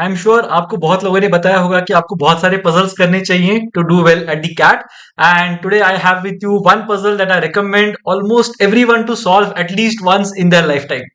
I am sure आपको बहुत लोगों ने बताया होगा कि आपको बहुत सारे पजल्स करने चाहिए to do well at the CAT. And today I have with you one puzzle that I recommend almost everyone to solve at least once in their life time.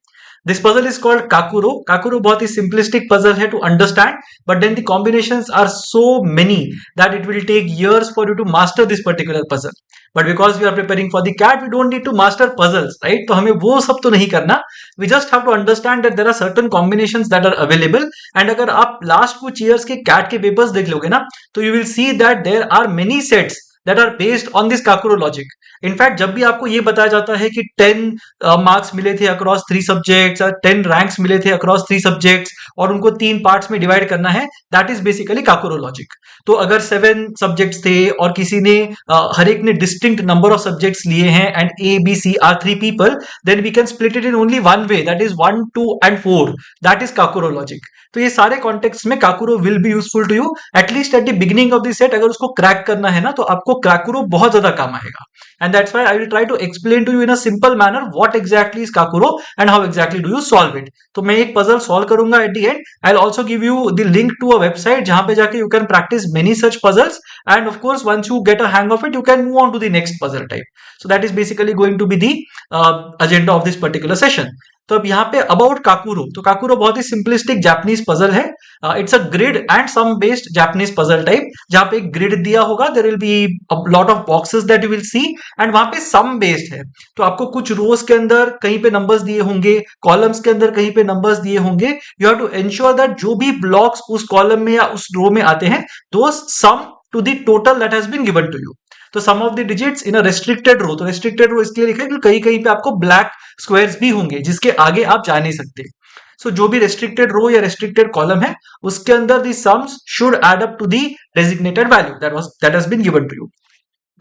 This puzzle is called Kakuro. Kakuro बहुत ही simplistic puzzle है to understand, but then the combinations are so many that it will take years for you to master this particular puzzle. But because we are preparing for the CAT, we don't need to master puzzles, right? तो हमें वो सब तो नहीं करना. We just have to understand that there are certain combinations that are available. And अगर आप last कुछ years के CAT के papers देख लोगे ना, तो you will see that there are many sets that are based on this Kakuro logic. In fact, जब भी आपको ये बताया जाता है कि 10 मार्क्स मिले थे अक्रॉस 3 सब्जेक्ट्स और 10 रैंक्स मिले थे अक्रॉस 3 सब्जेक्ट्स और उनको 3 पार्ट्स में डिवाइड करना है, दैट इज बेसिकली काकुरो लॉजिक. तो अगर 7 सब्जेक्ट्स थे और किसी ने हर एक ने डिस्टिंक्ट नंबर ऑफ सब्जेक्ट्स लिए हैं and A B C are 3 people, then we can split it in only one way, that is 1 2 and 4. That is Kakuro logic. तो ये सारे कॉन्टेक्स्ट में Kakuro will be useful to you at least at the beginning of the set. अगर उसको crack करना है ना तो आपको काकुरो बहुत ज्यादा काम आएगा. And that's why I will try to explain to you in a simple manner what exactly is Kakuro and how exactly do you solve it. तो मैं एक puzzle solve करूंगा at the end. I'll also give you the link to a website जहां पे जाके you can practice many such puzzles. And of course, once you get a hang of it, you can move on to the next puzzle type. So that is basically going to be the agenda of this particular session. तो अब यहाँ पे about काकुरो, तो Kakuro बहुत ही simplistic Japanese puzzle है. It's a grid and sum based Japanese puzzle type, जहां पे एक ग्रिड दिया होगा, there will be a lot of boxes that you will see, and वहां पे सम बेस्ड है. तो आपको कुछ रोज के अंदर कहीं पे नंबर्स दिए होंगे, कॉलम्स के अंदर कहीं पे नंबर्स दिए होंगे. You have to ensure that जो भी ब्लॉक्स उस कॉलम में या उस रो में आते हैं, those sum to the total that has been given to you. तो sum of the digits in a restricted row, तो रेस्ट्रिक्टेड रो इसलिए लिखा है कि कहीं कहीं पे आपको ब्लैक स्क्वायर्स भी होंगे जिसके आगे आप जा नहीं सकते. सो जो भी रेस्ट्रिक्टेड रो या रेस्ट्रिक्टेड कॉलम है, उसके अंदर the sums should add up to the designated value that has been given to you.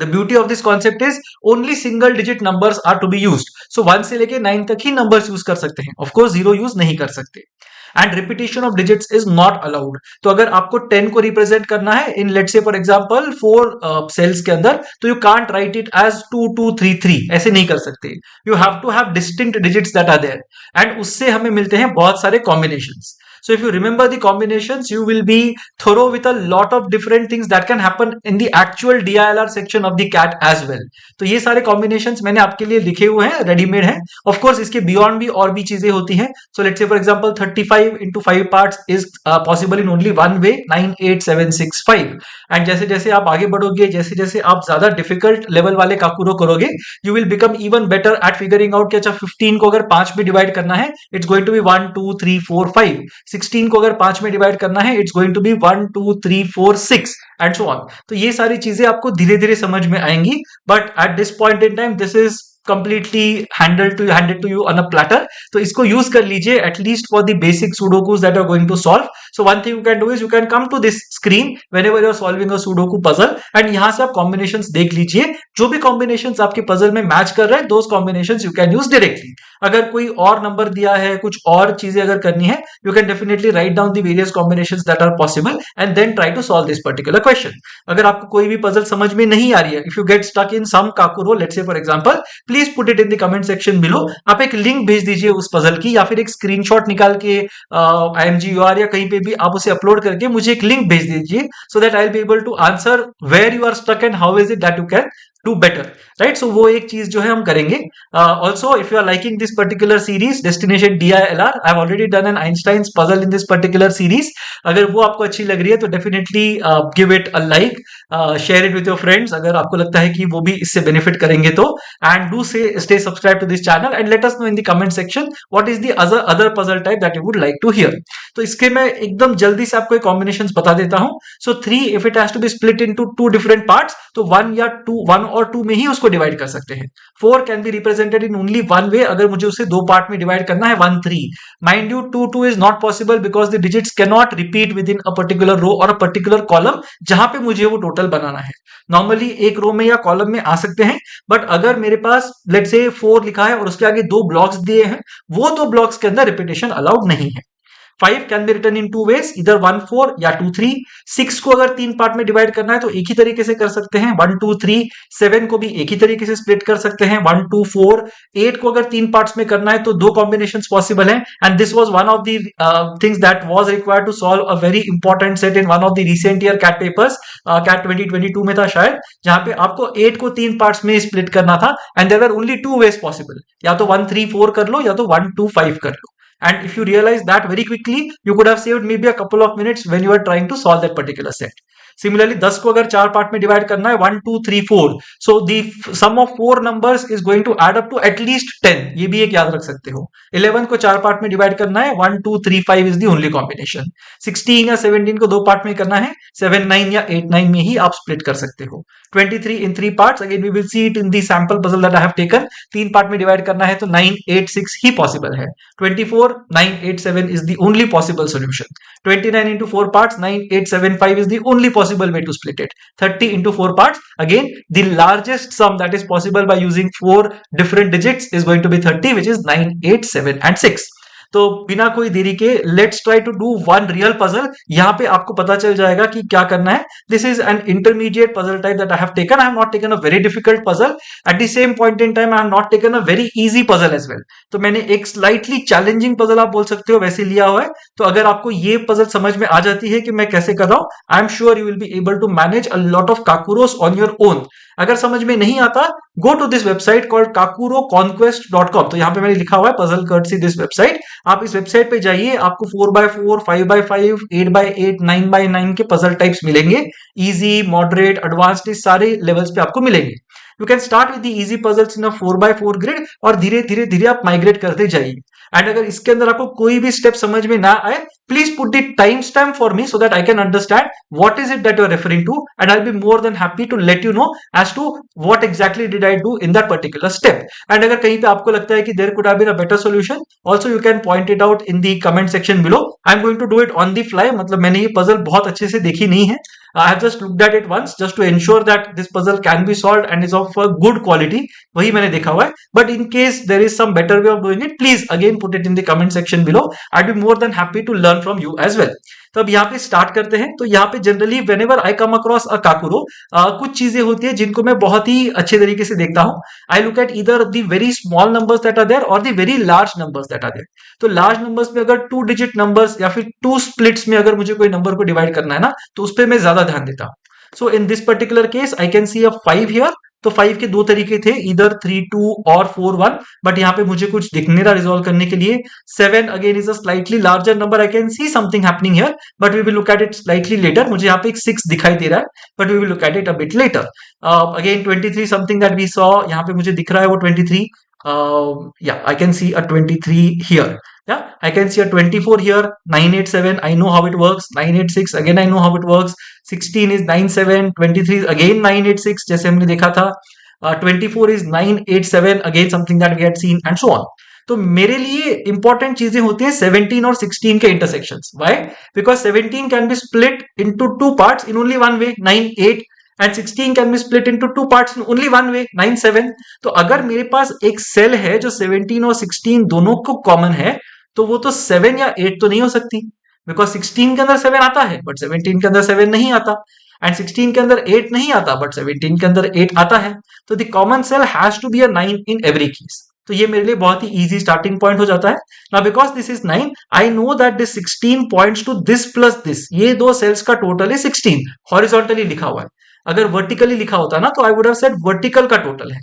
The beauty of this concept is only single digit numbers are to be used. So 1 से लेके 9 तक ही numbers use कर सकते हैं. Of course 0 use नहीं कर सकते. And repetition of digits is not allowed. तो अगर आपको 10 को रिप्रेजेंट करना है in let's say for example 4 cells के अंदर, तो you can't write it as 2 2 3 3, ऐसे नहीं कर सकते. You have to have distinct digits that are there. And उससे हमें मिलते हैं बहुत सारे combinations. So if you remember the combinations, you will be thorough with a lot of different things that can happen in the actual DILR section of the CAT as well. तो ये सारे combinations मैंने आपके लिए लिखे हुए हैं, readymade हैं. Of course इसके beyond भी और भी चीजें होती हैं. So let's say for example 35 into 5 parts is possible in only one way, 9 8 7 6 5. And जैसे जैसे आप आगे बढ़ोगे, जैसे जैसे आप ज्यादा difficult level वाले काकुरो करोगे, you will become even better at figuring out कि अच्छा 15 को अगर 5 में डिवाइड करना है, it's going to be 1 2 3 4 5. 16 को अगर 5 में डिवाइड करना है, it's going to be 1 2 3 4 6 and so on. तो ये सारी चीजें आपको धीरे धीरे समझ में आएंगी, but at this point in time this is completely handed to you on a platter. तो इसको यूज कर लीजिए at least for the basic sudokus that are going to solve. So one thing you can do is you can come to this screen whenever you are solving a sudoku puzzle and यहाँ से आप combinations देख लीजिए. जो भी combinations आपके puzzle में match कर रहे हैं, those combinations you can use directly. अगर कोई और नंबर दिया है, कुछ और चीजें अगर करनी है, you can definitely write down the various combinations that are possible and then try to solve this particular question. अगर आपको कोई भी puzzle समझ में नहीं आ रही है, if you get stuck in some kakuro, let's say for example, please put it in the comment section below. आप एक लिंक भेज दीजिए उस पजल की, या फिर एक स्क्रीनशॉट निकाल के IMGUR या कहीं पे भी आप उसे अपलोड करके मुझे एक लिंक भेज दीजिए, so that I will be able to answer where you are stuck and how is it that you can do better, right? So वो एक चीज जो है हम करेंगे. Also if you are liking this particular series Destination DILR, I have already done an Einstein's puzzle in this particular series. अगर वो आपको अच्छी लग रही है तो definitely give it a like, share it with your friends अगर आपको लगता है कि वो भी इससे benefit करेंगे तो, and do stay subscribed to this channel and let us know in the comment section what is the other puzzle type that you would like to hear. तो इसके मैं एकदम जल्दी से आपको एक combinations बता देता हूं. So 3 if it has to be split into 2 different parts, तो 1 या 1 और 2 में ही उसको डिवाइड कर सकते हैं. 4 can be represented in only one वे, अगर मुझे उसे 2 पार्ट में डिवाइड करना है, 1 3. Mind you 2 2 is not possible because the digits can not repeat within a particular row और अ पर्टिकुलर कॉलम जहां पे मुझे वो टोटल बनाना है. नॉर्मली एक रो में या कॉलम में आ सकते हैं, बट अगर मेरे पास लेट्स से 4 लिखा है और उसके आगे 2 ब्लॉक्स दिए हैं, वो 2 ब्लॉक्स के अंदर रिपीटेशन अलाउड नहीं है. 5 can be written in two ways, इधर 1 4 या 2 3। 6 को अगर 3 पार्ट में डिवाइड करना है तो एक ही तरीके से कर सकते हैं, 1 2 3। 7 को भी एक ही तरीके से स्प्लिट कर सकते हैं, 1 2 4। 8 को अगर 3 पार्ट्स में करना है तो 2 कॉम्बिनेशंस पॉसिबल हैं, and this was one of the things that was required to solve a very important set in one of the recent year CAT papers, CAT 2022 में था शायद, जहां पे आपको 8 को 3 पार्ट्स में स्प्लिट करना था, and there were only 2 ways possible, या तो 1 3 4 कर लो या तो 1 2 5 कर लो। And if you realize that very quickly, you could have saved maybe a couple of minutes when you are trying to solve that particular set. Similarly, 10 को अगर 4 part में divide करना है, 1 2 3 4, so the sum of 4 numbers is going to add up to at least 10, ये भी एक याद रख सकते हो। 11 को 4 पार्ट में डिवाइड करना है, 1 2 3 5 is the only combination। 16 या 17 को 2 पार्ट में करना है, 7 9 या 8 9 में ही आप स्प्लिट कर सकते हो। 23 in 3 parts, again we will see it in the sample puzzle that I have taken। 3 part में डिवाइड करना है तो 9 8 6 ही पॉसिबल है। 24 9 8 7 is the only possible solution। 29 into 4 parts, 9 8 7 5 is the only possible way to split it। 30 into 4 parts, again the largest sum that is possible by using 4 different digits is going to be 30, which is 9 8 7 and 6। तो बिना कोई देरी के let's try to do one real puzzle. यहां पे आपको पता चल जाएगा कि क्या करना है। This is an intermediate puzzle type that I have taken. I have not taken a very difficult puzzle, at the same point in time I have not taken a very easy puzzle as well. तो मैंने एक slightly challenging puzzle आप बोल सकते हो वैसे लिया हुआ है। तो अगर आपको ये पजल समझ में आ जाती है कि मैं कैसे कर रहा हूं, I am sure you will be able to manage a lot of kakuros on your own. अगर समझ में नहीं आता, go to this website called kakuroconquest.com। तो यहां पे मैंने लिखा हुआ है पजल कर्टसी दिस वेबसाइट। आप इस वेबसाइट पे जाइए, आपको 4x4 5x5 8x8 9x9 के पजल टाइप्स मिलेंगे। इजी, मॉडरेट, एडवांस्ड, सारे लेवल्स पे आपको मिलेंगे। You can start with the easy puzzles in a 4x4 grid और धीरे धीरे धीरे आप माइग्रेट करते जाइए। एंड अगर इसके अंदर आपको कोई भी स्टेप समझ में ना आए, please put the time stamp for me so that I can understand what is it that you are referring to, and I will be more than happy to let you know as to what exactly did I do in that particular step. And अगर कहीं पे आपको लगता है कि there could have been a better solution, also you can point it out in the comment section below. I am going to do it on the fly. मतलब मैंने ये पजल बहुत अच्छे से देखी नहीं है। I have just looked at it once just to ensure that this puzzle can be solved and is of a good quality। वही मैंने देखा हुआ है। But in case there is some better way of doing it, please again put it in the comment section below। I'd be more than happy to learn from you as well। तो अब यहाँ पे start करते हैं। तो यहाँ पे generally whenever I come across a kakuro, कुछ चीजें होती है जिनको मैं बहुत ही अच्छे तरीके से देखता हूँ। I look at either the very small numbers that are there or the very large numbers that are there। तो लार्ज नंबर्स में अगर 2 डिजिट नंबर्स या फिर 2 स्प्लिट्स में अगर मुझे कोई नंबर को डिवाइड करना है ना, तो उस पर मैं ज्यादा ध्यान देता हूं। So in this particular case I can see a 5 here. तो 5 के 2 तरीके थे, इधर 3 2 और 4 1, बट यहाँ पे मुझे कुछ दिख नहीं रहा रिजॉल्व करने के लिए। 7 again is a slightly larger number, I can see something happening here, but we will look at it slightly later. मुझे यहाँ पे एक 6 दिखाई दे रहा है, but we will look at it a bit later. Again 23 something that we saw, यहाँ पे मुझे दिख रहा है वो 23। Yeah, I can see a 23 here। Yeah, I can see a 24 here। 987, I know how it works। 986, again I know how it works। 16 is 97। 23 is again 986, जैसे हमने देखा था। 24 is 987, again something that we had seen, and so on। तो मेरे लिए important चीजें होती हैं 17 और 16 के intersections. Why? Because 17 can be split into 2 parts in only one way, 9 8, and 16 can be split into 2 parts in only one way, 9 7। तो अगर मेरे पास एक सेल है जो 17 और 16 दोनों को कॉमन है, तो वो तो 7 या 8 तो नहीं हो सकती, बिकॉज 16 के अंदर 7 आता है बट 17 के अंदर 7 नहीं आता, एंड 16 के अंदर 8 नहीं आता बट 17 के अंदर 8 आता है। तो the common cell has to be a 9 in every case. तो ये मेरे लिए बहुत ही इजी स्टार्टिंग पॉइंट हो जाता है। Now because this is 9, I know that this 16 points to this plus this. ये दो सेल्स का टोटल है 16, हॉरिजॉन्टली लिखा हुआ है। अगर वर्टिकली लिखा होता ना तो I would have said vertical का टोटल है,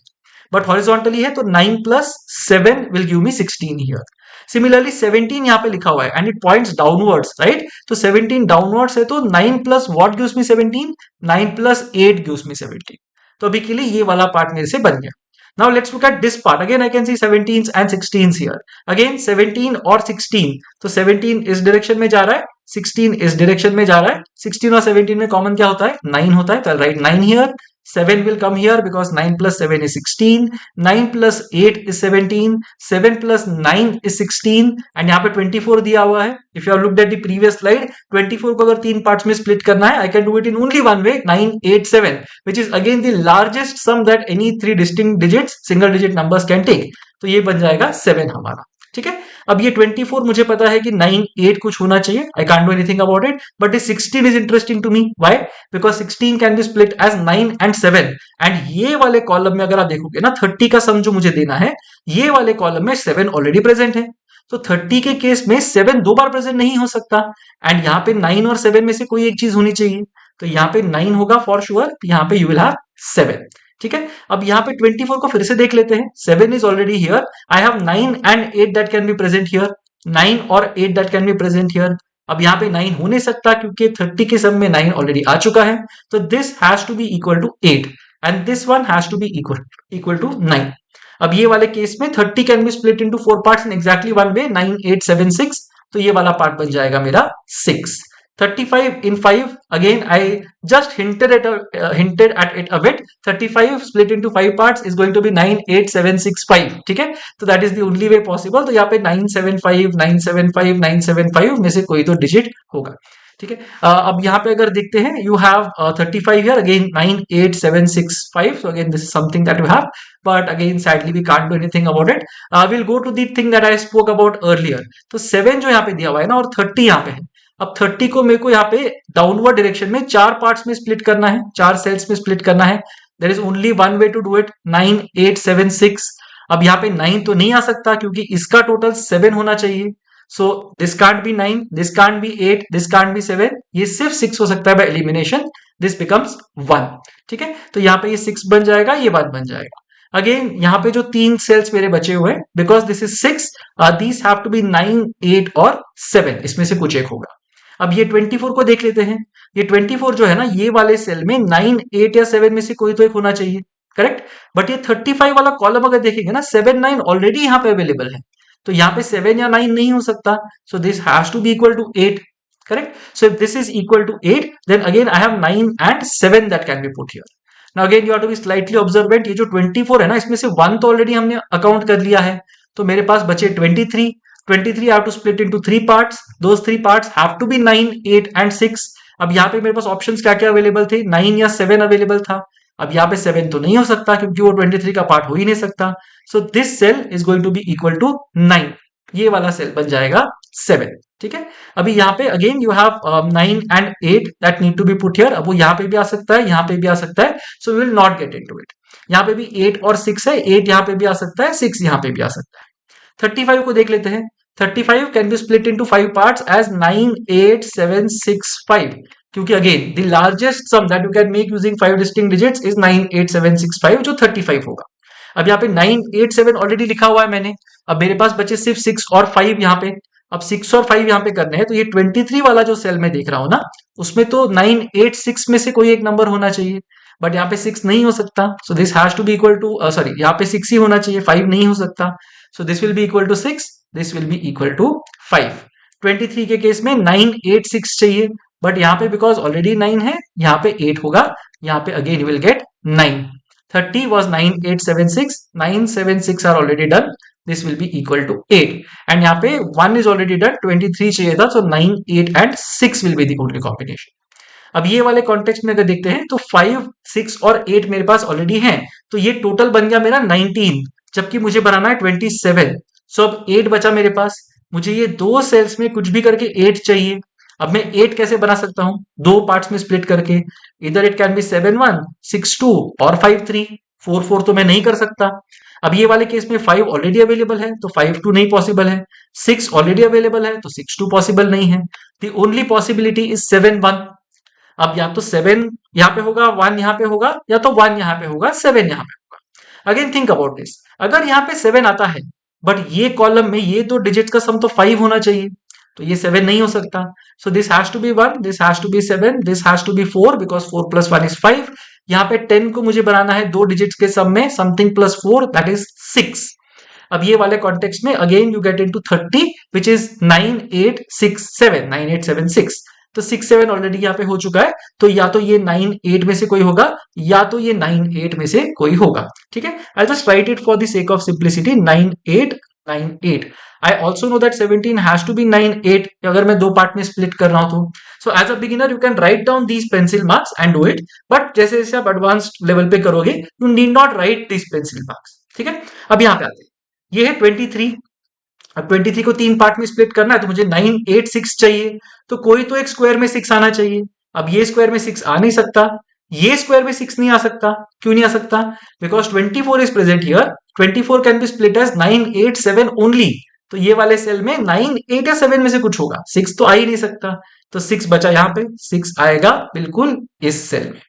बट हॉरिजॉन्टली है तो 9 plus 7 will give me 16 here. Similarly 17 यहाँ पे लिखा हुआ है and it points downwards, right? तो 17 डाउनवर्ड्स है तो 9 plus what gives me 17? 9 plus 8 gives me 17। तो अभी के लिए ये वाला पार्ट मेरे से बन गया। Now let's look at this part. Again I can see 17s and 16s here. Again 17 और 16, तो 17 इस डायरेक्शन में जा रहा है, 16 इस डायरेक्शन में जा रहा है। 16 और 17 में कॉमन क्या होता है? 9 होता है। तो I'll write 9 here। 7 will come here because 9 plus 7 is 16। 9 plus 8 is 17। 7 plus 9 is 16, and यहाँ पे 24 दिया हुआ है। If you have looked at the previous slide, 24 को अगर 3 पार्ट्स में स्प्लिट करना है, I can do it in only one way, 9 8 7, which is again the largest sum that any 3 distinct digits, single digit numbers can take। तो ये बन जाएगा 7 हमारा, ठीक है। अब ये 24 मुझे पता है कि 9 8 कुछ होना चाहिए, I can't do anything about it, but this 16 is interesting to me. Why? Because 16 can be split as 9 and 7, and ये वाले कॉलम में अगर आप देखोगे ना 30 का सम जो मुझे देना है, ये वाले कॉलम में 7 ऑलरेडी प्रेजेंट है, तो 30 के केस में 7 दो बार प्रेजेंट नहीं हो सकता, एंड यहाँ पे 9 और 7 में से कोई एक चीज होनी चाहिए, तो यहाँ पे 9 होगा फॉर श्योर, यहाँ पे यू विल हैव 7। ठीक है, अब यहाँ पे 24 को फिर से देख लेते हैं। 7 is already here, I have 9 and 8 that can be present here, 9 और 8 that can be present here. अब यहाँ पे 9 हो नहीं सकता क्योंकि 30 के सम में 9 ऑलरेडी आ चुका है, तो this has to be equal to 8 and this one has to be equal to 9। अब ये वाले केस में 30 can be split into 4 parts in exactly one way, 9 8 7 6, तो ये वाला पार्ट बन जाएगा मेरा 6। 35 in 5, again I just hinted at it a bit. 35 split into 5 parts is going to be 9 8 7 6 5, ठीक है, तो that is the only way possible। तो यहाँ पे 975 975 975 में से कोई तो डिजिट होगा, ठीक है। अब यहाँ पे अगर देखते हैं, you have 35 here, again 9 8 7 6 5, so again this is something that you have, but again sadly we can't do anything about it। We'll go to the thing that I spoke about earlier। तो 7 जो यहाँ पे दिया हुआ है ना, और 30 यहाँ पे है। अब 30 को मेरे को यहाँ पे डाउनवर्ड डायरेक्शन में 4 पार्ट्स में स्प्लिट करना है, 4 सेल्स में स्प्लिट करना है। There is only one way to do it, 9 8 7 6। अब यहाँ पे 9 तो नहीं आ सकता क्योंकि इसका टोटल 7 होना चाहिए, so this can't B 9, this can't be 8, this can't be 7, ये सिर्फ 6 हो सकता है बाय एलिमिनेशन, दिस बिकम्स 1, ठीक है। तो यहाँ पे ये 6 बन जाएगा, ये 1 बन जाएगा। अगेन यहाँ पे जो 3 सेल्स मेरे बचे हुए हैं, because this is 6, these have to be 9 8 और 7, इसमें से कुछ एक होगा। अब ये 24 को देख लेते हैं। ये 24 जो है ना, ये वाले सेल में 9 8 या 7 में से कोई तो एक होना चाहिए, करेक्ट। बट ये 35 वाला कॉलम अगर देखेंगे ना, 7 9 ऑलरेडी यहाँ पे अवेलेबल है, तो यहाँ पे 7 या 9 नहीं हो सकता, so this has to be equal to 8, correct. So if this is equal to 8, then again I have 9 and 7 that can be put here. Now again you have to be slightly observant, ये जो 24 है ना, इसमें से 1 तो already हमने account कर लिया है, तो मेरे पास बचे 23। 23 I have to split into 3 parts. Those 3 parts have to be 9, 8 and 6. अब यहाँ पे मेरे पास ऑप्शंस क्या क्या अवेलेबल थे, 9 या 7 अवेलेबल था। अब यहाँ पे 7 तो नहीं हो सकता क्योंकि वो 23 का पार्ट हो ही नहीं सकता, so this cell is going to be equal to 9, ये वाला सेल बन जाएगा 7, ठीक है। अभी यहाँ पे again you have 9 and 8 that need to be put here. अब वो यहाँ पे भी आ सकता है, यहाँ पे भी आ सकता है, so we will not get into it. यहाँ पे भी 8 और 6 है, 8 यहाँ पे भी आ सकता है, 6 यहाँ पे भी आ सकता है। 35 को देख लेते हैं। 35 can be split into 5 parts as 9 8 7 6 5, क्योंकि again the largest sum that you can make using 5 distinct digits is 9 8 7 6 5, जो 35 होगा। अब यहाँ पे 9 8 7 ऑलरेडी लिखा हुआ है मैंने, अब मेरे पास बचे सिर्फ 6 और 5 यहाँ पे। अब 6 और 5 यहाँ पे करने हैं, तो ये 23 वाला जो सेल मैं देख रहा हूँ ना, उसमें तो 9 8 6 में से कोई एक नंबर होना चाहिए, बट यहाँ पे 6 नहीं हो सकता, so this has to be equal to, sorry यहाँ पे 6 ही होना चाहिए, 5 नहीं हो सकता, so this will be equal to 6, this will be equal to 5। 23 के केस में 9 8 6 चाहिए, बट यहाँ पे बिकॉज ऑलरेडी 9 है, यहाँ पे 8 होगा, यहाँ पे again you will get 9। 30 was 9 8 7 6, 9 7 6 are already done, this will be equal to 8, and यहाँ पे 1 is already done, 23 चाहिए था, so 9 8 and 6 will be the only combination। अब ये वाले कॉन्टेक्स्ट में अगर देखते हैं तो 5 6 और 8 मेरे पास ऑलरेडी हैं, तो ये टोटल बन गया मेरा 19, जबकि मुझे बनाना है 27, सो अब 8 बचा मेरे पास। मुझे ये दो सेल्स में कुछ भी करके 8 चाहिए। अब मैं 8 कैसे बना सकता हूं, दो पार्ट्स में स्प्लिट करके, इधर इट कैन बी 7 1 6 2 और 5 3, 4 4 तो मैं नहीं कर सकता। अब ये वाले केस में 5 ऑलरेडी अवेलेबल है, तो 5 2 नहीं पॉसिबल है, 6 ऑलरेडी अवेलेबल है, तो 6 2 पॉसिबल नहीं है। The only possibility is 7 1। अब या तो 7 यहाँ पे होगा, 1 यहाँ पे होगा, या तो 1 यहाँ पे होगा, 7 यहाँ पे होगा। अगेन थिंक अबाउट दिस, अगर यहाँ पे 7 आता है, बट ये कॉलम में ये दो डिजिट्स का सम तो 5 होना चाहिए, तो ये 7 नहीं हो सकता, so this has to be 1, this has to be 7, this has to be 4, because 4 plus 1 is 5। यहाँ पे 10 को मुझे बनाना है दो डिजिट्स के सम में, समथिंग प्लस 4 दैट इज 6। अब ये वाले कॉन्टेक्स्ट में again you get into 30 which is 9 8 6 7, 9 8 7 6, तो 6 7 ऑलरेडी यहाँ पे हो चुका है, तो या तो ये 9 8 में से कोई होगा, या तो ये 9 8 में से कोई होगा, ठीक है। I just right it for the sake of simplicity, 9 8 9 8। I also know that 17 has to be 9 8 अगर मैं दो पार्ट में स्प्लिट कर रहा हूं तो। So as a beginner you can write down these pencil marks and do it, but जैसे जैसे आप एडवांस्ड लेवल पे करोगे you need not write these pencil marks, ठीक है। अब यहाँ पे आते हैं, ये है 23, अब 23 को 3 पार्ट में स्प्लिट करना है तो मुझे 9 8 6 चाहिए, तो कोई तो एक स्क्वायर में 6 आना चाहिए। अब ये स्क्वायर में 6 आ नहीं सकता, ये स्क्वायर में 6 नहीं आ सकता। क्यों नहीं आ सकता? Because 24 is present here, 24 can be split as 9 8 7 only. तो ये वाले सेल में 9 8 या 7 में से कुछ होगा, 6 तो आ ही नहीं सकता। तो 6 बचा यहाँ पे, 6 आएगा बिल्कुल इस सेल में।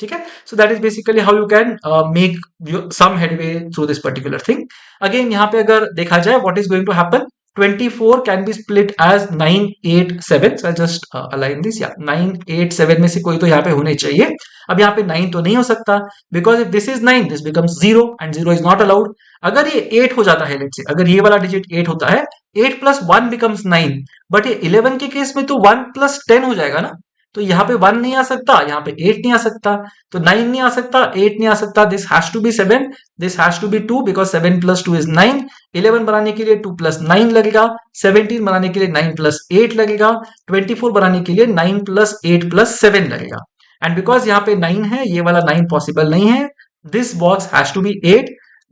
ठीक है, so that is basically how you can make some headway through this particular thing. Again यहाँ पे अगर देखा जाए what is going to happen, 24 can be split as 9 8 7, so I'll just align this, yeah 9 8 7 में से कोई तो यहाँ पे होने चाहिए। अब यहाँ पे 9 तो नहीं हो सकता, because if this is 9 this becomes 0 and 0 is not allowed. अगर ये 8 हो जाता है, लेट्स से अगर ये वाला डिजिट 8 होता है, 8 प्लस 1 बिकम्स 9, बट ये 11 के केस में तो 1 प्लस 10 हो जाएगा ना, तो यहाँ पे 1 नहीं आ सकता, यहाँ पे 8 नहीं आ सकता, तो 9 नहीं आ सकता, 8 नहीं आ सकता, this has to be 7, this has to be 2 because 7 plus 2 is 9, 11 बनाने के लिए 2 प्लस 9 लगेगा, 17 बनाने के लिए 9 प्लस 8 लगेगा, 24 बनाने के लिए 9 प्लस 8 प्लस 7 लगेगा। एंड बिकॉज यहाँ पे 9 है, ये वाला 9 पॉसिबल नहीं है, this box has to be 8,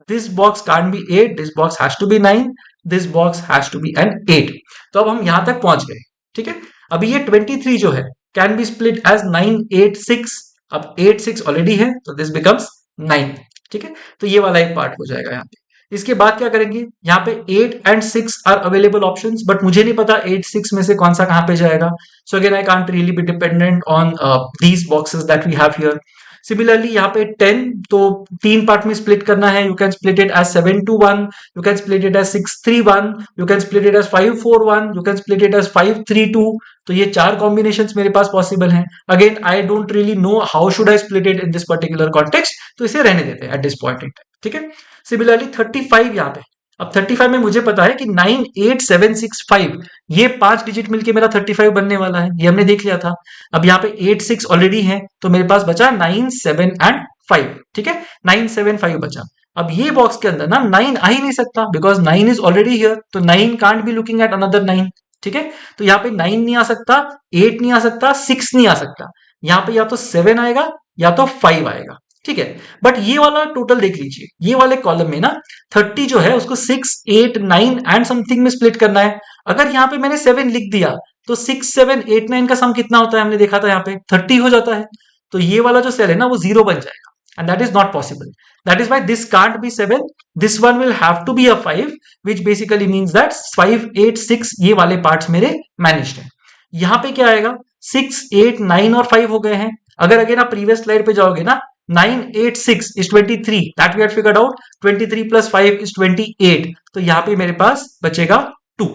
this box can't be 8, this box has to be 9, this box has to be an 8। तो अब हम यहां तक पहुंच गए। ठीक है, अभी ये 23 जो है कैन बी स्प्लिट एज 9 8 6, अब 8 6 ऑलरेडी है तो दिस बिकम्स 9। ठीक है, तो ये वाला एक पार्ट हो जाएगा यहाँ पे। इसके बाद क्या करेंगे, यहाँ पे 8 and 6 are available options, but मुझे नहीं पता 8 6 में से कौन सा कहां पे जाएगा। So again I can't really be dependent on these boxes that we have here. Similarly यहाँ पे 10 तो 3 पार्ट में स्प्लिट करना है, you can split it as 7 2 1, you can split it as 6 3 1, you can split it as 5 4 1, you can split it as 5 3 2। तो ये 4 combinations मेरे पास पॉसिबल हैं। Again I don't really know how should I split it in this particular context, तो इसे रहने देते हैं at this point in time. ठीक है, सिमिलरली 35 यहाँ पे, अब 35 में मुझे पता है कि 9 8 7 6 5, ये 5 डिजिट मिलके मेरा 35 बनने वाला है, ये हमने देख लिया था। अब यहाँ पे 8 6 ऑलरेडी है, तो मेरे पास बचा 9 7 एंड 5। ठीक है, 9 7 5 बचा। अब ये बॉक्स के अंदर ना 9 आ ही नहीं सकता, बिकॉज 9 इज ऑलरेडी हियर, तो 9 can't be looking at another 9। ठीक है, तो यहाँ पे 9 नहीं आ सकता, 8 नहीं आ सकता, 6 नहीं आ सकता, यहाँ पे या तो 7 आएगा या तो 5 आएगा। ठीक है, बट ये वाला टोटल देख लीजिए, ये वाले कॉलम में ना 30 जो है उसको 6 8 9 एंड समथिंग में स्प्लिट करना है। अगर यहाँ पे मैंने 7 लिख दिया तो 6 7 8 9 का सम कितना होता है, हमने देखा था यहाँ पे 30 हो जाता है। तो ये वाला जो सेल है ना वो 0 बन जाएगा, and that is not possible. That is why this can't be 7, this one will have to be a 5, which basically means that 5 8 6 ये वाले पार्ट्स मेरे मैनेज्ड हैं। यहाँ पे क्या आएगा, 6 8 9 और 5 हो गए हैं। अगर अगेन आप प्रीवियस स्लाइड पे जाओगे ना, 9 8 6 is 23, that we had figured out, 23 plus 5 is 28, तो यहाँ पे मेरे पास बचेगा 2।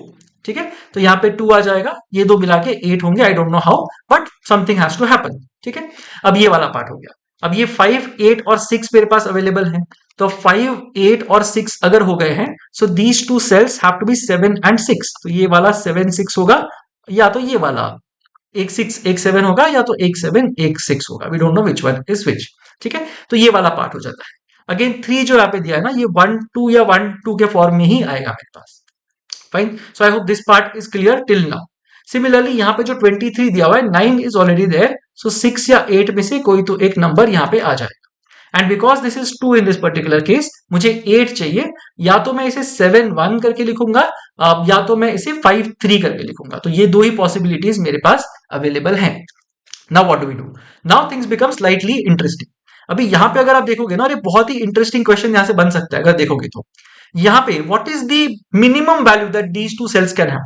ठीक है, तो यहाँ पे 2 आ जाएगा, ये दो मिला के 8 होंगे, I don't know how but something has to happen. ठीक है, अब ये वाला पार्ट हो गया। अब ये 5 8 और 6 मेरे पास अवेलेबल है, तो 5 8 और 6 अगर हो गए हैं, so these two cells have to be 7 and 6, तो ये वाला 7 6 होगा, या तो ये वाला एक 6 एक 7 होगा, या तो एक 7 एक 6 होगा, we don't know which one is which. ठीक है, तो ये वाला पार्ट हो जाता है। अगेन 3 जो यहाँ पे दिया है ना, ये 1 2 या 1 2 के फॉर्म में ही आएगा मेरे पास। Fine, so I hope this part is clear till now. Similarly यहाँ पे जो 23 दिया हुआ है, 9 इज ऑलरेडी देयर, सो 6 या 8 में से कोई तो एक नंबर यहाँ पे आ जाएगा। And because this is 2 in this particular case, मुझे 8 चाहिए, या तो मैं इसे 7 1 करके लिखूंगा, या तो मैं इसे 5 3 करके लिखूंगा। तो ये दो ही पॉसिबिलिटीज मेरे पास अवेलेबल हैं। Now what do we do, now things become slightly interesting. अभी यहाँ पे अगर आप देखोगे ना, अरे बहुत ही इंटरेस्टिंग क्वेश्चन यहाँ से बन सकता है अगर देखोगे तो। यहाँ पे what is the minimum value that these two cells can have,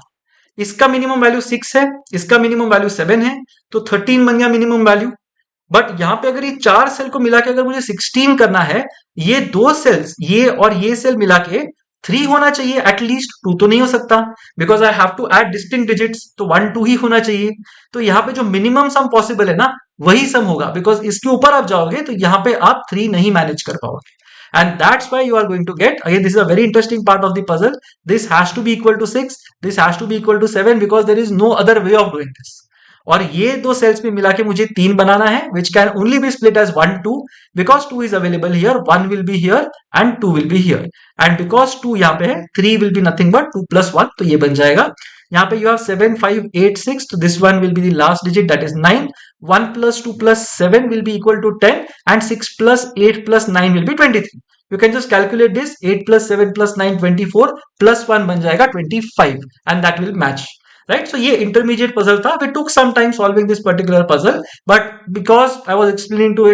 इसका मिनिमम वैल्यू 6 है, इसका मिनिमम वैल्यू 7 है, तो 13 बन गया मिनिमम वैल्यू। बट यहाँ पे अगर ये 4 सेल को मिला के अगर मुझे 16 करना है, ये दो सेल्स, ये और ये सेल मिला के 3 होना चाहिए एटलीस्ट, 2 तो नहीं हो सकता, because I have to add distinct digits, तो 1 2 ही होना चाहिए। तो यहाँ पे जो मिनिमम सम पॉसिबल है ना, वही सम होगा, बिकॉज इसके ऊपर आप जाओगे तो यहाँ पे आप 3 नहीं मैनेज कर पाओगे। And that's why you are going to get, again this is a very interesting part of the puzzle, this has to be equal to 6, this has to be equal to 7, because there is no other way of doing this. और ये दो sales में मिला के मुझे 3 बनाना है, which can only be split as 1 2, because 2 is available here, 1 will be here and 2 will be here, and because 2 यहाँ पे है, 3 will be nothing but 2 plus 1, तो ये बन जाएगा यहाँ पे you have 7 5 8 6, so this one will be the last digit, that is 9. 1 plus 2 plus 7 will be equal to 10, and 6 plus 8 plus 9 will be 23. You can just calculate this. 8 plus 7 plus 9 24, plus 1 बन जाएगा 25, and that will match. Right, so ये intermediate puzzle था. We took some time solving this particular puzzle, but because I was explaining to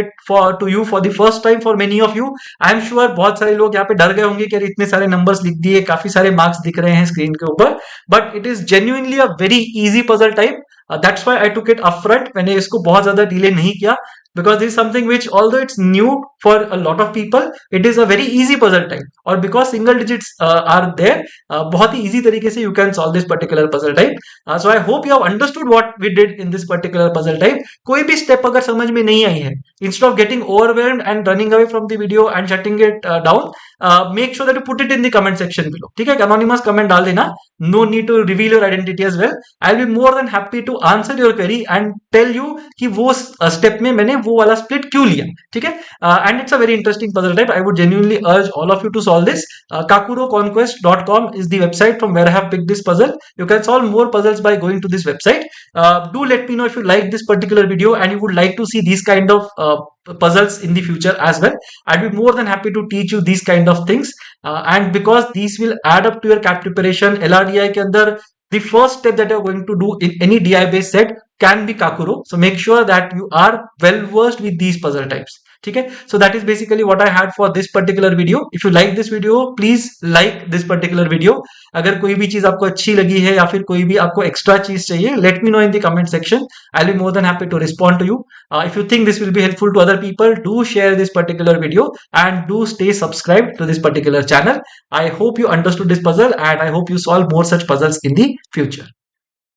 you for the first time, for many of you, I am sure बहुत सारे लोग यहाँ पे डर गए होंगे कि इतने सारे numbers लिख दिए, काफी सारे marks दिख रहे हैं screen के ऊपर, but it is genuinely a very easy puzzle type. That's why I took it upfront. मैंने इसको बहुत ज्यादा delay नहीं किया, because this is something which, although it's new for a lot of people, it is a very easy puzzle type. और because single digits are there, बहुत ही easy तरीके से you can solve this particular puzzle type. So I hope you have understood what we did in this particular puzzle type. कोई भी step अगर समझ में नहीं आई है, instead of getting overwhelmed and running away from the video and shutting it down, make sure that you put it in the comment section below. ठीक है, anonymous comment डाल देना. No need to reveal your identity as well. I'll be more than happy to answer your query and tell you कि वो step में मैंने वो वाला split क्यों लिया. ठीक है, and it's a very interesting puzzle type. I would genuinely urge all of you to solve this. kakuroconquest.com is the website from where I have picked this puzzle. You can solve more puzzles by going to this website. Do let me know if you like this particular video and you would like to see these kind of puzzles in the future as well. I'd be more than happy to teach you these kind of things, and because these will add up to your CAT preparation. LRDI के अंदर the first step that you're going to do in any DI based set can be Kakuro. So make sure that you are well versed with these puzzle types. ठीक है, so that is basically what I had for this particular video. If you like this video, please like this particular video. अगर कोई भी चीज आपको अच्छी लगी है या फिर कोई भी आपको एक्स्ट्रा चीज चाहिए, let me know in the comment section. I'll be more than happy to respond to you. If you think this will be helpful to other people, do share this particular video and do stay subscribed to this particular channel. I hope you understood this puzzle and I hope you solve more such puzzles in the future.